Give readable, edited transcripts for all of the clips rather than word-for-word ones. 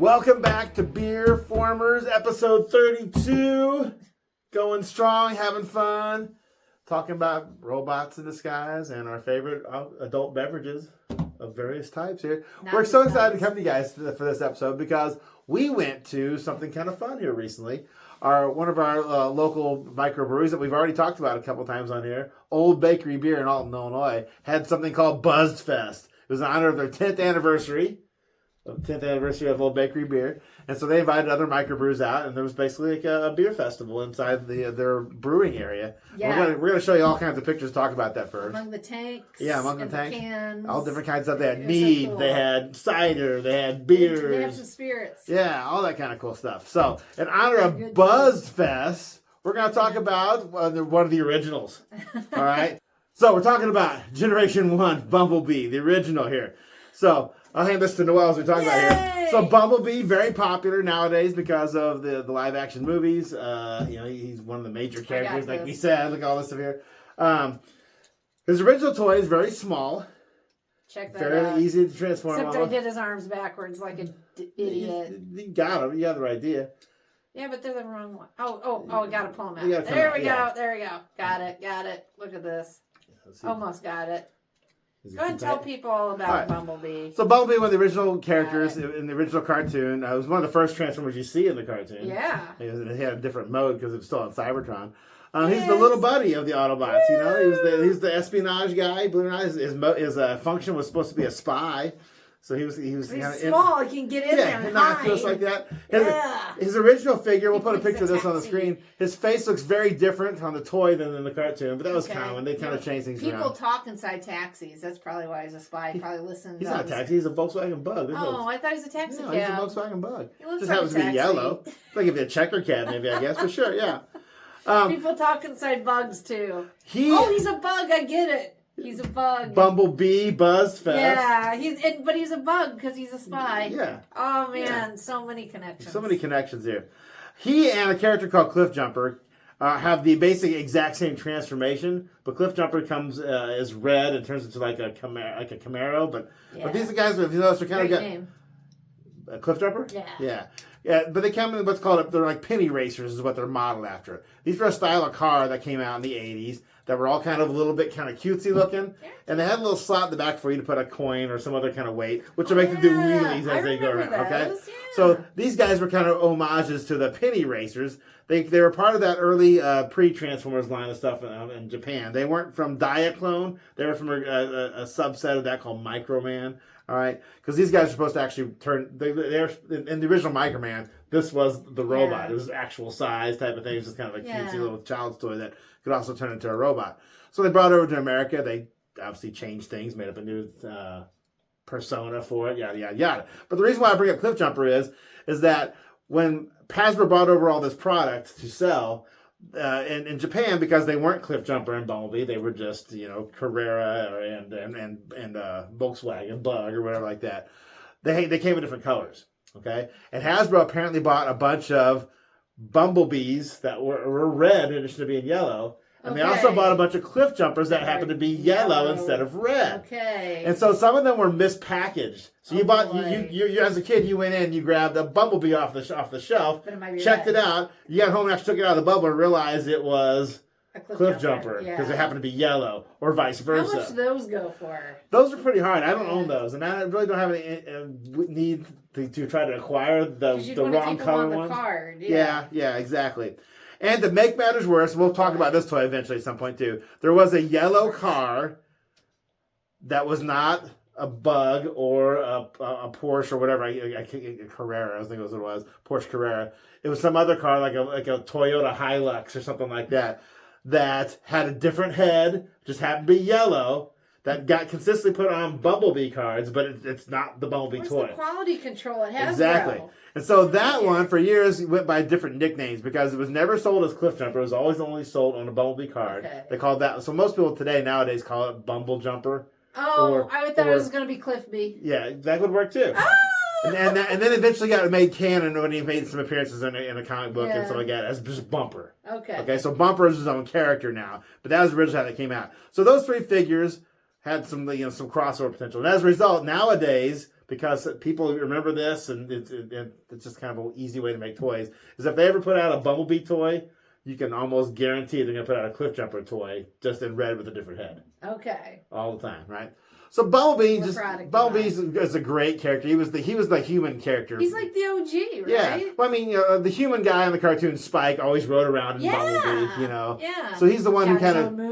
Welcome back to BeerFormers, episode 32. Going strong, having fun, talking about robots in disguise and our favorite adult beverages of various types here. We're so excited to come to you guys for this episode because we went to something kind of fun here recently. One of our local microbreweries that we've already talked about a couple times on here, Old Bakery Beer in Alton, Illinois, had something called Buzzed Fest. It was in honor of their 10th anniversary. 10th anniversary of Old Bakery Beer. And so they invited other microbrews out, and there was basically like a beer festival inside their brewing area. Yeah. We're gonna show you all kinds of pictures, talk about that first. Among the tanks. Yeah, among the tanks. Cans. All different kinds of stuff. They had mead, so cool. They had cider, they had beers. They had some spirits. Yeah, all that kind of cool stuff. So, in honor of Buzzed Fest, we're gonna talk about one of the originals. All right? So, we're talking about Generation 1 Bumblebee, the original here. So, I'll hand this to Noelle as we talk about here. So Bumblebee, very popular nowadays because of the live action movies. He's one of the major characters, like we said. Look at all this stuff here. His original toy is very small. Check that fairly out. Easy to transform. Except I did his arms backwards like an idiot. You got him. You have the right idea. Yeah, but they're the wrong one. I got to pull them out. There we go. Got it. Look at this. Almost got it. Go ahead and tell people all about Bumblebee. So Bumblebee, one of the original characters in the original cartoon. It was one of the first Transformers you see in the cartoon. Yeah. He had a different mode because it was still on Cybertron. He's the little buddy of the Autobots, you know. He's the espionage guy. Believe it or not, his function was supposed to be a spy. So he was he's small. He can get in there and hide. Just like that. His original figure, we'll put a picture of this on the screen. His face looks very different on the toy than in the cartoon, but that was common. They kind of changed things around. People talk inside taxis. That's probably why he's a spy. He probably listens. He's not a taxi. He's a Volkswagen Bug. I thought he was a taxi cab. He's a Volkswagen Bug. He looks just like happens to be yellow. Like if a checker cab, maybe, I guess. But sure, yeah. People talk inside bugs, too. He's a bug. I get it. He's a bug. Bumblebee, Buzzed Fest. Yeah, but he's a bug because he's a spy. Yeah. Oh, man, so many connections. So many connections here. He and a character called Cliffjumper have the basic exact same transformation, but Cliffjumper comes as red and turns into like a Camaro. But these are guys, if you notice, are kind Great of name. Cliffjumper? Yeah. Yeah, but they come in what's called, they're like penny racers is what they're modeled after. These were a style of car that came out in the 80s that were all kind of a little bit kind of cutesy looking. And they had a little slot in the back for you to put a coin or some other kind of weight, which will make them do wheelies as they go around. Those, okay? Yeah. So these guys were kind of homages to the penny racers. They were part of that early pre-Transformers line of stuff in Japan. They weren't from Diaclone. They were from a subset of that called Microman. All right, because these guys are supposed to actually turn. They're in the original Microman. This was the robot. It was actual size type of thing. It was just kind of a cutesy little child's toy that could also turn into a robot. So they brought it over to America. They obviously changed things, made up a new persona for it. Yada yada yada. But the reason why I bring up Cliffjumper is that when Hasbro brought over all this product to sell. In Japan, because they weren't Cliffjumper and Bumblebee, they were just Carrera and Volkswagen Bug or whatever like that. They came in different colors, okay. And Hasbro apparently bought a bunch of Bumblebees that were red in addition to being yellow, and they also bought a bunch of Cliffjumpers that happened to be yellow instead of red. Okay. And so some of them were mispackaged. So you bought you as a kid, you went in, you grabbed a Bumblebee off the shelf, checked it out. You got home after took it out of the bubble and realized it was a Cliffjumper because it happened to be yellow, or vice versa. How much do those go for? Those are pretty hard. I don't own those, and I really don't have any need to try to acquire the wrong color ones. Card. Yeah, exactly. And to make matters worse, we'll talk about this toy eventually at some point too. There was a yellow car that was not a Bug or a Porsche or whatever. A Carrera, I think was what it was. Porsche Carrera. It was some other car like a Toyota Hilux or something like that had a different head, just happened to be yellow. That got consistently put on Bumblebee cards, but it's not the Bumblebee toy. Where's the quality control? It has exactly. And so that one, for years, went by different nicknames because it was never sold as Cliffjumper. It was always only sold on a Bumblebee card. Okay. They called that. So most people nowadays call it Bumblejumper. Oh, I thought it was going to be Cliffbee. Yeah, that would work too. Ah! And then eventually got made canon when he made some appearances in a comic book and stuff like that as just Bumper. Okay. So Bumper is his own character now, but that was originally how they came out. So those three figures had some crossover potential, and as a result, nowadays because people remember this, and it's just kind of an easy way to make toys, is if they ever put out a Bumblebee toy, you can almost guarantee they're going to put out a Cliffjumper toy just in red with a different head. Okay. All the time, right? So Bumblebee is a great character. He was the human character. He's like the OG, right? Yeah. Well, I mean, the human guy on the cartoon Spike always rode around in Bumblebee, Yeah. So he's the one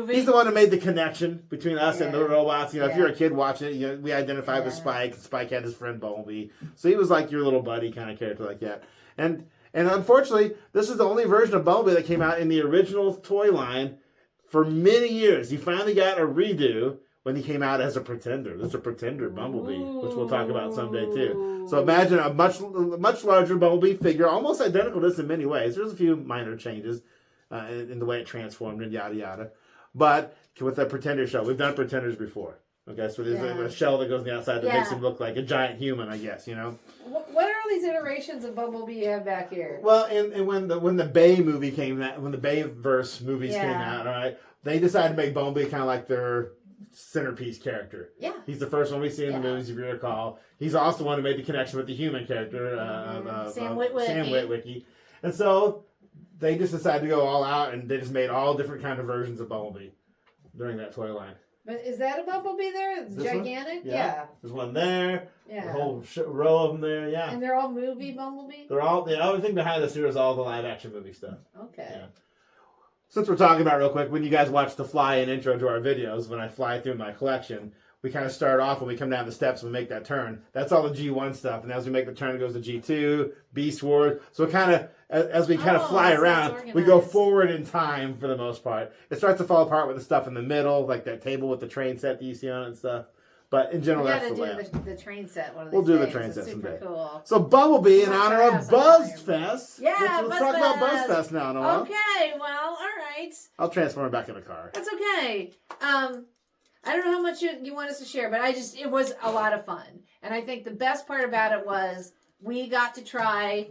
he's the one who made the connection between us and the robots. If you're a kid watching it, we identified with Spike. Spike had his friend Bumblebee. So he was like your little buddy kind of character like that. And unfortunately, this is the only version of Bumblebee that came out in the original toy line for many years. He finally got a redo when he came out as a Pretender. This is a Pretender Bumblebee, which we'll talk about someday too. So imagine a much larger Bumblebee figure, almost identical to this in many ways. There's a few minor changes in the way it transformed and yada yada. But with the Pretender shell, we've done Pretenders before. Okay, so there's a shell that goes on the outside that makes him look like a giant human, I guess, What are all these iterations of Bumblebee you have back here? Well, and when the Bay movie came out, when the Bayverse movies came out, all right, they decided to make Bumblebee kind of like their centerpiece character. Yeah. He's the first one we see in the movies, if you recall. He's also the one who made the connection with the human character, Sam Witwicky. And so they just decided to go all out, and they just made all different kind of versions of Bumblebee during that toy line. But is that a Bumblebee there? It's gigantic? Yeah. There's one there. Yeah. A whole row of them there, yeah. And they're all movie Bumblebee? They're all, the other thing behind us here is all the live action movie stuff. Okay. Yeah. Since we're talking about it real quick, when you guys watch the fly-in intro to our videos, when I fly through my collection, we kind of start off when we come down the steps and we make that turn. That's all the G1 stuff. And as we make the turn, it goes to G2, Beast Wars. So it kind of, as we kind of fly around, we go forward in time for the most part. It starts to fall apart with the stuff in the middle, like that table with the train set that you see on it and stuff. But in general, that's the layout. We got to do the train set one of these We'll do days. the train set someday. Super cool. So Bumblebee in honor of BuzzFest. Yeah, let's talk about BuzzFest now, Noah. Okay, well, all right. I'll transform it back in the car. That's okay. I don't know how much you want us to share, but it was a lot of fun. And I think the best part about it was we got to try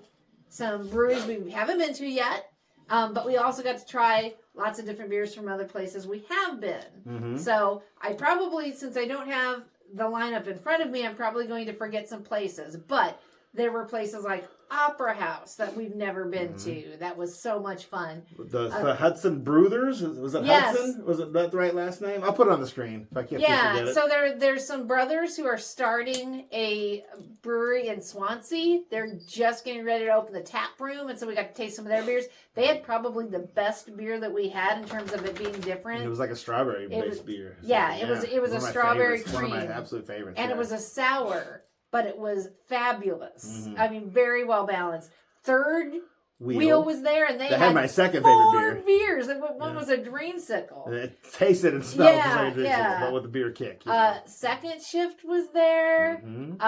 some breweries we haven't been to yet, but we also got to try lots of different beers from other places we have been. Mm-hmm. So I probably, since I don't have the lineup in front of me, I'm probably going to forget some places. But there were places like Opera House that we've never been to. That was so much fun. The Hudson Brothers? Was it Hudson? Was it that the right last name? I'll put it on the screen if I can't forget it. So there's some brothers who are starting a brewery in Swansea. They're just getting ready to open the tap room, and so we got to taste some of their beers. They had probably the best beer that we had in terms of it being different. And it was like a strawberry-based beer. Yeah, it was a strawberry cream. One of my absolute favorites. And it was a sour. But it was fabulous. Mm-hmm. I mean, very well balanced. Third wheel was there, and they had my second favorite beer. Beers. One was a dreamsicle. And it tasted and smelled like a dreamsicle, but with a beer kick. Second shift was there. Mm-hmm.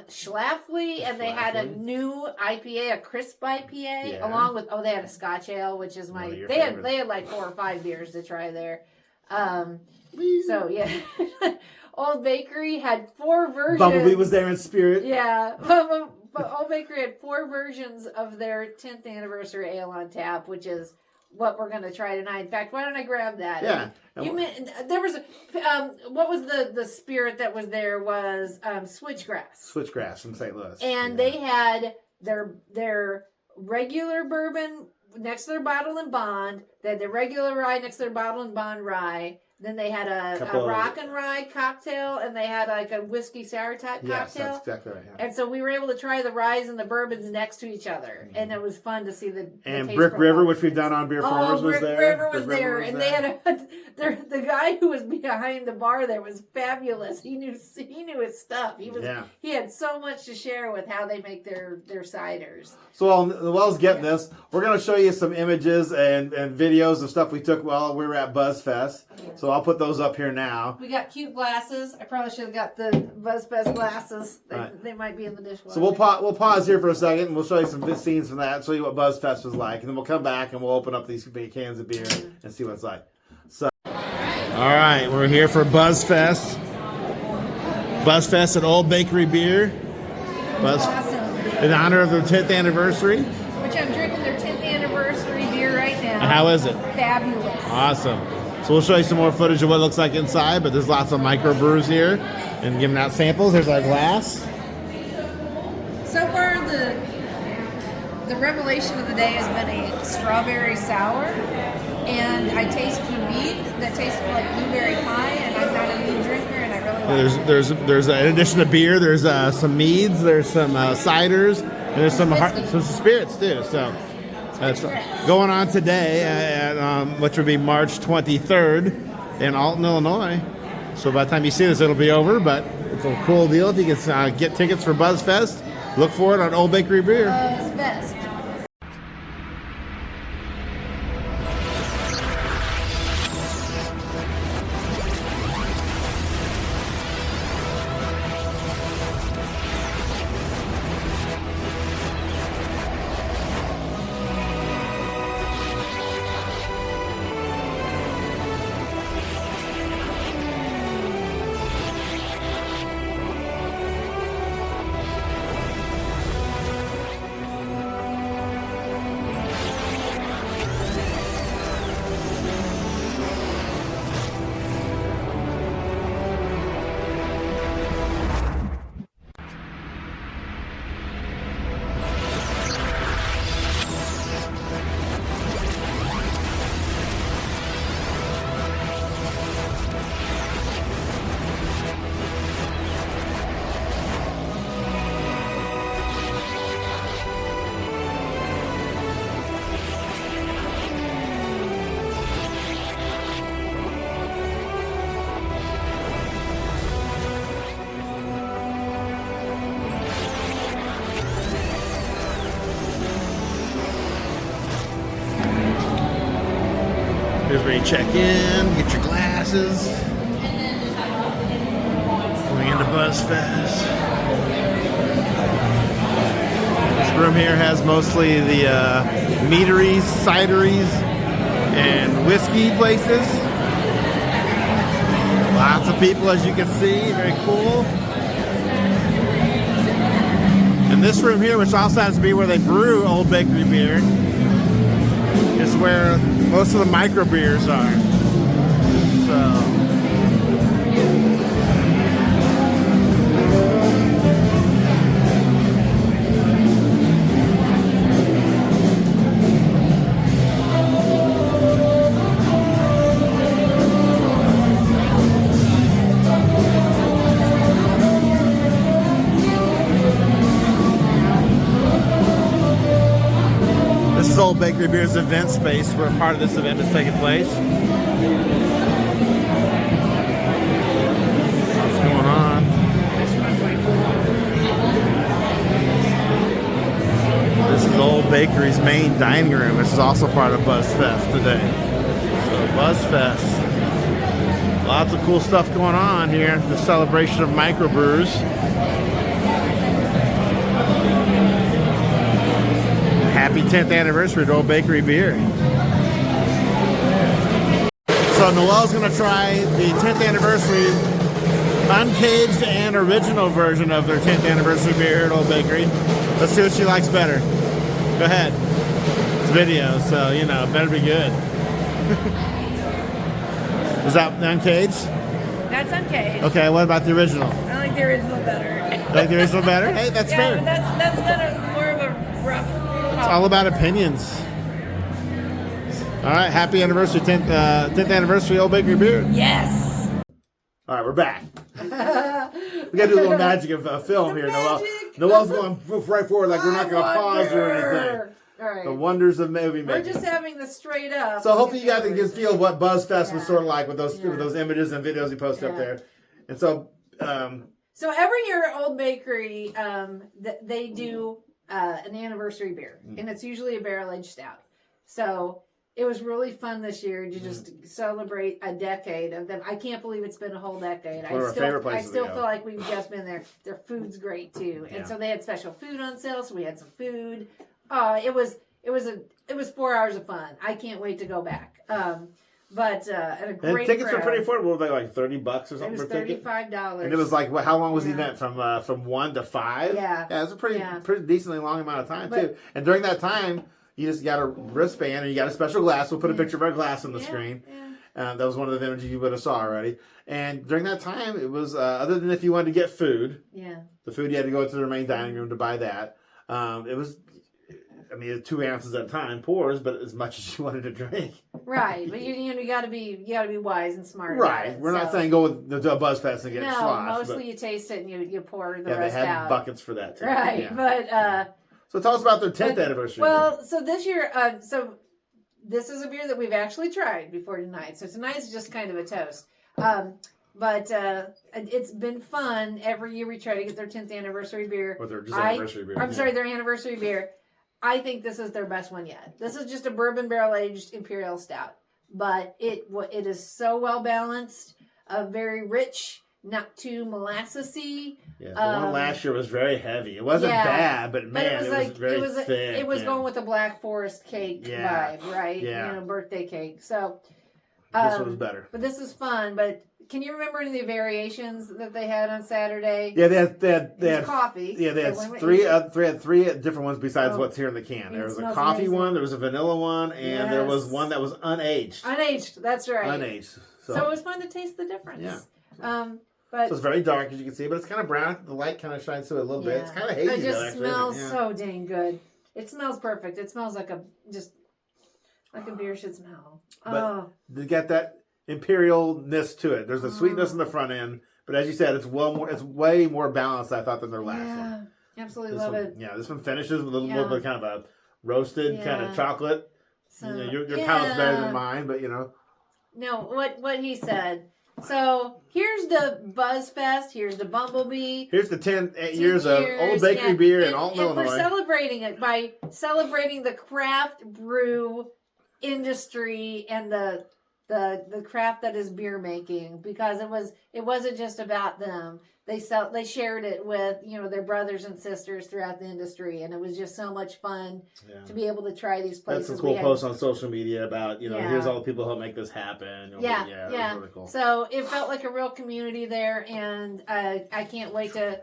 Schlafly, and they had a new IPA, a crisp IPA, along with they had a Scotch ale, which is they had like 4 or 5 beers to try there. So yeah. Old Bakery had 4 versions. Bumblebee was there in spirit. Yeah. But Old Bakery had 4 versions of their 10th anniversary ale on tap, which is what we're going to try tonight. In fact, why don't I grab that? Yeah. There was what was the spirit that was there was Switchgrass. Switchgrass from St. Louis. And they had their regular bourbon next to their bottle and bond. They had their regular rye next to their bottle and bond rye. Then they had a rock and rye cocktail, and they had like a whiskey sour type cocktail. Yes, that's exactly right. Yeah. And so we were able to try the ryes and the bourbons next to each other, and it was fun to see the and Brick River, which we've done on BeerFormers, was there. Brick River was there, and they had the guy who was behind the bar there was fabulous. He knew his stuff. He had so much to share with how they make their ciders. So while Noelle's getting this, we're going to show you some images and videos of stuff we took while we were at BuzzFest. Yeah. So I'll put those up here now. We got cute glasses. I probably should have got the BuzzFest glasses. They might be in the dishwasher. So we'll pause here for a second, and we'll show you some scenes from that, show you what BuzzFest was like, and then we'll come back and we'll open up these big cans of beer and see what it's like. So, all right, we're here for BuzzFest. BuzzFest at Old Bakery Beer. Awesome. In honor of their 10th anniversary. Which I'm drinking their 10th anniversary beer right now. How is it? Fabulous. Awesome. So we'll show you some more footage of what it looks like inside, but there's lots of microbrews here and giving out samples. Here's our glass. So far, the revelation of the day has been a strawberry sour, and I tasted a mead that tasted like blueberry pie, and I'm not a mead drinker, and I really like it. There's in addition to beer, there's some meads, there's some ciders, and there's some spirits too. So that's going on today, which would be March 23rd in Alton, Illinois. So by the time you see this, it'll be over, but it's a cool deal. If you can get tickets for BuzzFest, look for it on Old Bakery Beer. BuzzFest. Here's where you check in, get your glasses. Going into BuzzFest. This room here has mostly the meaderies, cideries, and whiskey places. Lots of people, as you can see, very cool. And this room here, which also has to be where they brew Old Bakery beer, is where most of the micro beers are. So Old Bakery Beer's event space where part of this event is taking place. What's going on? This is Old Bakery's main dining room. This is also part of BuzzFest today. So BuzzFest. Lots of cool stuff going on here. The celebration of microbrews. Happy 10th anniversary to Old Bakery Beer. So Noelle's going to try the 10th anniversary uncaged and original version of their 10th anniversary beer at Old Bakery. Let's see what she likes better. Go ahead. It's video, so you know, better be good. Is that uncaged? That's uncaged. Okay, what about the original? I like the original better. You like the original better? Hey, that's yeah, fair. That's been more of a rough. It's all about opinions. All right, happy anniversary, 10th anniversary Old Bakery Beer. Yes. All right, we're back. We got to do a little magic of film here, Noelle. Noelle's going right forward like we're not going to pause or anything. All right. The wonders of movie making. We're just having the straight up. So hopefully you guys can get a feel of what BuzzFest was sort of like with those images and videos you posted up there. And so... so every year at Old Bakery, they do an anniversary beer. And it's usually a barrel-aged stout. So... it was really fun this year to just celebrate a decade of them. I can't believe it's been a whole decade. I still feel like we've just been there. Their food's great too, and so they had special food on sale. So we had some food. It was 4 hours of fun. I can't wait to go back. But at a great tickets crowd. are pretty affordable. They're like $30 or something. It was $35. And it was like, how long was the event? From 1 to 5? Yeah. Yeah, it was a pretty decently long amount of time too. And during that time, you just got a wristband and you got a special glass. We'll put a picture of our glass on the screen. That was one of the images you would have saw already. And during that time, it was, other than if you wanted to get food, the food you had to go to the main dining room to buy that. It was, I mean, 2 ounces at a time, pours, but as much as you wanted to drink. Right, but you gotta be wise and smart. Right, about it, we're not saying go with the BuzzFest and get sloshed. Mostly you taste it and you pour the yeah, rest they had out. buckets for that too. Right, yeah. but so tell us about their 10th anniversary. Well, so this year, so this is a beer that we've actually tried before tonight. So tonight's just kind of a toast. But it's been fun. Every year we try to get their 10th anniversary beer. Or their anniversary beer. I'm sorry, their anniversary beer. I think this is their best one yet. This is just a bourbon barrel aged imperial stout, but it is so well balanced, very rich, not too molassesy. Yeah, the one last year was very heavy. It wasn't bad, but man, it was very thick. It was going with the Black Forest cake vibe, right? Yeah, birthday cake. So this one was better. But this is fun. But can you remember any of the variations that they had on Saturday? Yeah, they had coffee. Yeah, they had three different ones besides what's here in the can. There was a coffee one, there was a vanilla one, and there was one that was unaged. Unaged, that's right. Unaged. So it was fun to taste the difference. Yeah. But so it's very dark, as you can see, but it's kind of brown. The light kind of shines through it a little bit. It's kind of hazy. It just smells so dang good. It smells perfect. It smells like a beer should smell. But to get that imperialness to it, there's a sweetness in the front end, but as you said, it's way more balanced, I thought, than their last one. Absolutely love it. Yeah, this one finishes with a little bit kind of a roasted kind of chocolate. So, your palate's better than mine, but No, what he said. So here's the BuzzFest. Here's the Bumblebee. Here's the 10 years of Old Bakery beer in Alton, Illinois. And we're celebrating it by celebrating the craft brew industry and the craft that is beer making, because it wasn't just about them. They shared it with their brothers and sisters throughout the industry, and it was just so much fun to be able to try these places. That's some cool posts on social media about here's all the people who help make this happen. Yeah. It was really cool. So it felt like a real community there, and I can't wait to.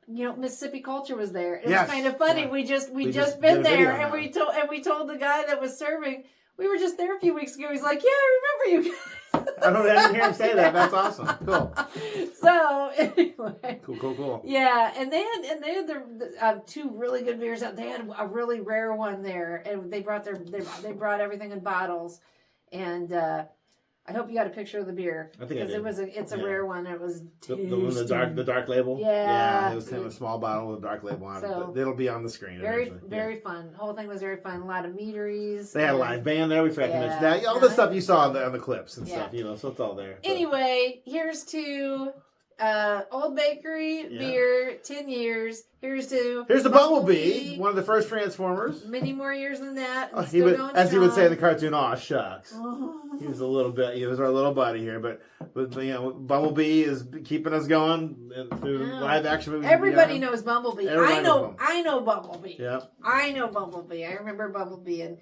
Mississippi Culture was there. It was kind of funny. Yeah. We just been there, and we told the guy that was serving. We were just there a few weeks ago. He's like, "Yeah, I remember you guys." I didn't hear him say that. That's awesome. Cool. So anyway, cool. Yeah, and they had the 2 really good beers out. They had a really rare one there, and they brought everything in bottles, and I hope you got a picture of the beer, because it's a rare one. It was the dark label. Yeah, it was kind of a small bottle with a dark label on it. But it'll be on the screen. Very fun. The whole thing was very fun. A lot of meaderies. They had a live band there. We forgot to mention that. All the stuff you saw on the clips and stuff. So it's all there. Anyway, here's to Old Bakery beer, 10 years. Here's the Bumblebee, one of the first Transformers. Many more years than that. He would say in the cartoon, "Aw, shucks." He was our little buddy here, but Bumblebee is keeping us going through live action movies. Everybody knows Bumblebee. I know Bumblebee. Yeah, I know Bumblebee. I remember Bumblebee, and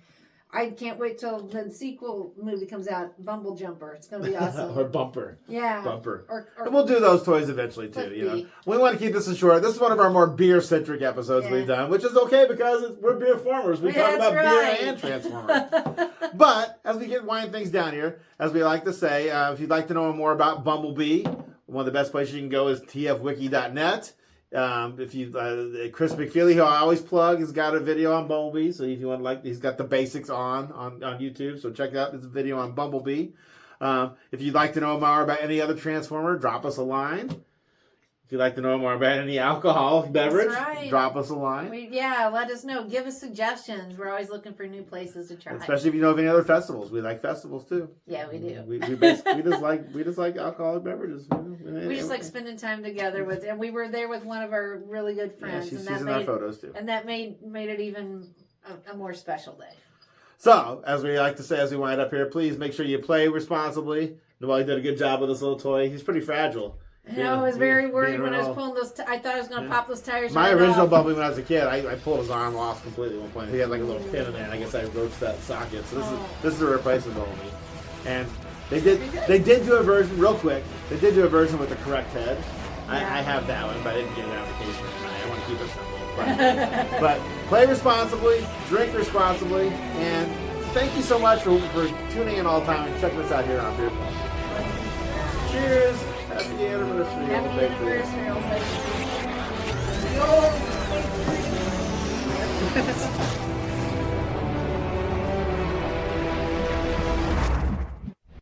I can't wait till the sequel movie comes out, Bumblejumper. It's going to be awesome. Or Bumper. Yeah. Bumper. Or and we'll do those toys eventually, too. We want to keep this short. This is one of our more beer-centric episodes we've done, which is okay because we're BeerFormers. We talk about beer and Transformers. But as we wind things down here, as we like to say, if you'd like to know more about Bumblebee, one of the best places you can go is tfwiki.net. If you Chris McFeely, who I always plug, has got a video on Bumblebee. So if you want he's got the basics on YouTube. So check out this video on Bumblebee. If you'd like to know more about any other Transformer, drop us a line. If you'd like to know more about any alcoholic beverage, drop us a line. Let us know. Give us suggestions. We're always looking for new places to try. Especially if you know of any other festivals. We like festivals too. Yeah, we do. We just like alcoholic beverages. We just like spending time together and we were there with one of our really good friends. Yeah, she's in our photos too. And that made it even a more special day. So, as we like to say as we wind up here, please make sure you play responsibly. Noelle did a good job with this little toy. He's pretty fragile. I was very worried when I was pulling those. I thought I was going to pop those tires. My original Bumblebee when I was a kid, I pulled his arm off completely at one point. He had like a little pin in there, and I guess I roached that socket. So this is a replacement Bumblebee. And they did do a version real quick. They did do a version with the correct head. I have that one, but I didn't get it on vacation tonight. I want to keep it simple. But play responsibly, drink responsibly, and thank you so much for tuning in all the time and checking us out here on BeerFormers. Cheers! Happy anniversary. Happy Old Bakery. anniversary, old bakery. Yo, bakery.